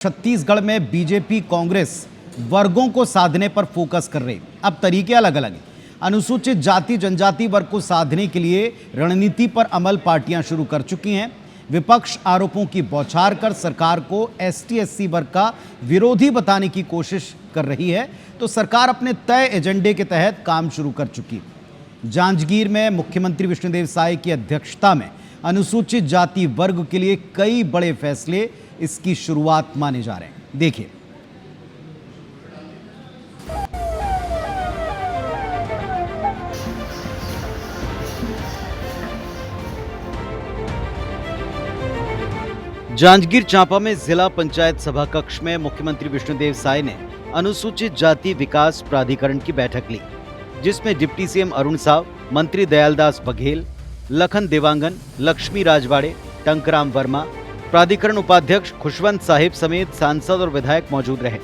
छत्तीसगढ़ में बीजेपी कांग्रेस वर्गों को साधने पर फोकस कर रही। अब तरीके अलग अलग हैं। अनुसूचित जाति जनजाति वर्ग को साधने के लिए रणनीति पर अमल पार्टियां शुरू कर चुकी हैं। विपक्ष आरोपों की बौछार कर सरकार को एसटी/एससी वर्ग का विरोधी बताने की कोशिश कर रही है, तो सरकार अपने तय एजेंडे के तहत काम शुरू कर चुकी है। जांजगीर में मुख्यमंत्री विष्णुदेव साय की अध्यक्षता में अनुसूचित जाति वर्ग के लिए कई बड़े फैसले इसकी शुरुआत माने जा रहे हैं। देखिए। जांजगीर चांपा में जिला पंचायत सभा कक्ष में मुख्यमंत्री विष्णुदेव साय ने अनुसूचित जाति विकास प्राधिकरण की बैठक ली, जिसमें डिप्टी सीएम अरुण साव, मंत्री दयालदास बघेल, लखन देवांगन, लक्ष्मी राजवाड़े, टंकराम वर्मा, प्राधिकरण उपाध्यक्ष खुशवंत साहिब समेत सांसद और विधायक मौजूद रहे।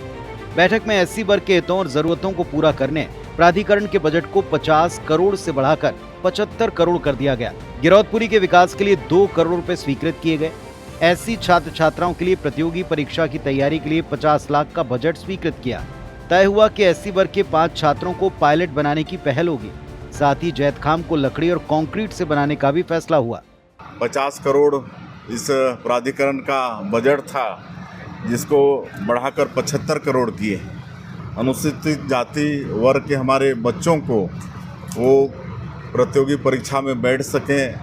बैठक में एससी वर्ग के हितों और जरूरतों को पूरा करने प्राधिकरण के बजट को 50 करोड़ से बढ़ाकर 75 करोड़ कर दिया गया। गिरौदपुरी के विकास के लिए 2 करोड़ रुपए स्वीकृत किए गए। एससी छात्र छात्राओं के लिए प्रतियोगी परीक्षा की तैयारी के लिए 50 लाख का बजट स्वीकृत किया। तय हुआ कि एससी वर्ग के 5 छात्रों को पायलट बनाने की पहल होगी। साथ ही जैतखाम को लकड़ी और कंक्रीट से बनाने का भी फैसला हुआ। 50 करोड़ इस प्राधिकरण का बजट था, जिसको बढ़ाकर 75 करोड़ किए। अनुसूचित जाति वर्ग के हमारे बच्चों को वो प्रतियोगी परीक्षा में बैठ सकें,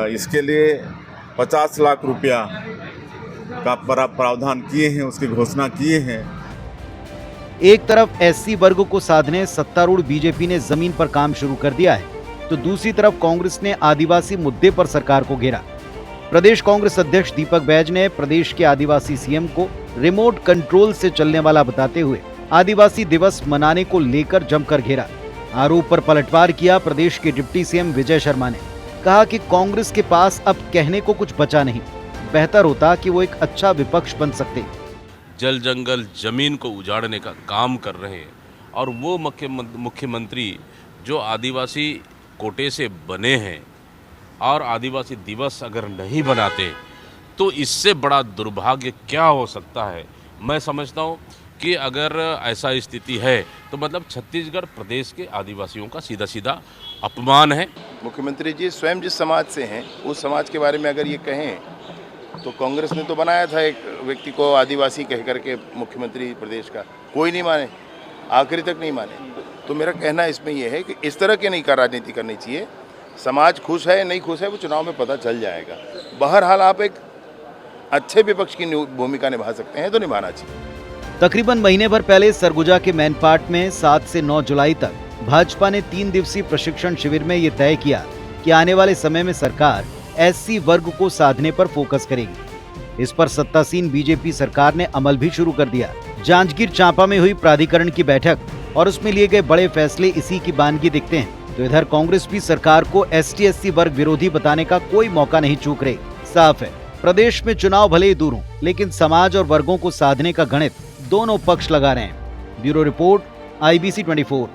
इसके लिए 50 लाख रुपया का प्रावधान किए हैं, उसकी घोषणा किए हैं। एक तरफ एससी वर्ग को साधने सत्तारूढ़ बीजेपी ने जमीन पर काम शुरू कर दिया है, तो दूसरी तरफ कांग्रेस ने आदिवासी मुद्दे पर सरकार को घेरा। प्रदेश कांग्रेस अध्यक्ष दीपक बैज ने प्रदेश के आदिवासी सीएम को रिमोट कंट्रोल से चलने वाला बताते हुए आदिवासी दिवस मनाने को लेकर जमकर घेरा। आरोप पर पलटवार किया प्रदेश के डिप्टी सीएम विजय शर्मा ने। कहा कि कांग्रेस के पास अब कहने को कुछ बचा नहीं, बेहतर होता कि वो एक अच्छा विपक्ष बन सकते। जल जंगल जमीन को उजाड़ने का काम कर रहे हैं, और वो मुख्यमंत्री जो आदिवासी कोटे से बने हैं और आदिवासी दिवस अगर नहीं बनाते तो इससे बड़ा दुर्भाग्य क्या हो सकता है। मैं समझता हूँ कि अगर ऐसा स्थिति है तो मतलब छत्तीसगढ़ प्रदेश के आदिवासियों का सीधा सीधा अपमान है। मुख्यमंत्री जी स्वयं जिस समाज से हैं उस समाज के बारे में अगर ये कहें तो कांग्रेस ने तो बनाया था एक व्यक्ति को आदिवासी कह करके मुख्यमंत्री प्रदेश का, कोई नहीं माने, आखिरी तक नहीं माने। तो मेरा कहना इसमें यह है कि इस तरह की नहीं का राजनीति करनी चाहिए। समाज खुश है नहीं खुश है वो चुनाव में पता चल जाएगा। बहरहाल आप एक अच्छे विपक्ष की भूमिका निभा सकते हैं तो निभाना चाहिए। तकरीबन महीने भर पहले सरगुजा के मैनपाट में 7 से 9 जुलाई तक भाजपा ने 3 दिवसीय प्रशिक्षण शिविर में ये तय किया कि आने वाले समय में सरकार एससी वर्ग को साधने पर फोकस करेगी। इस पर सत्तासीन बीजेपी सरकार ने अमल भी शुरू कर दिया। जांजगीर चांपा में हुई प्राधिकरण की बैठक और उसमें लिए गए बड़े फैसले इसी की बानगी दिखते हैं। तो इधर कांग्रेस भी सरकार को एसटी/एससी वर्ग विरोधी बताने का कोई मौका नहीं चूक रही। साफ है, प्रदेश में चुनाव भले ही दूर हों, लेकिन समाज और वर्गों को साधने का गणित दोनों पक्ष लगा रहे हैं। Bureau report, IBC 24।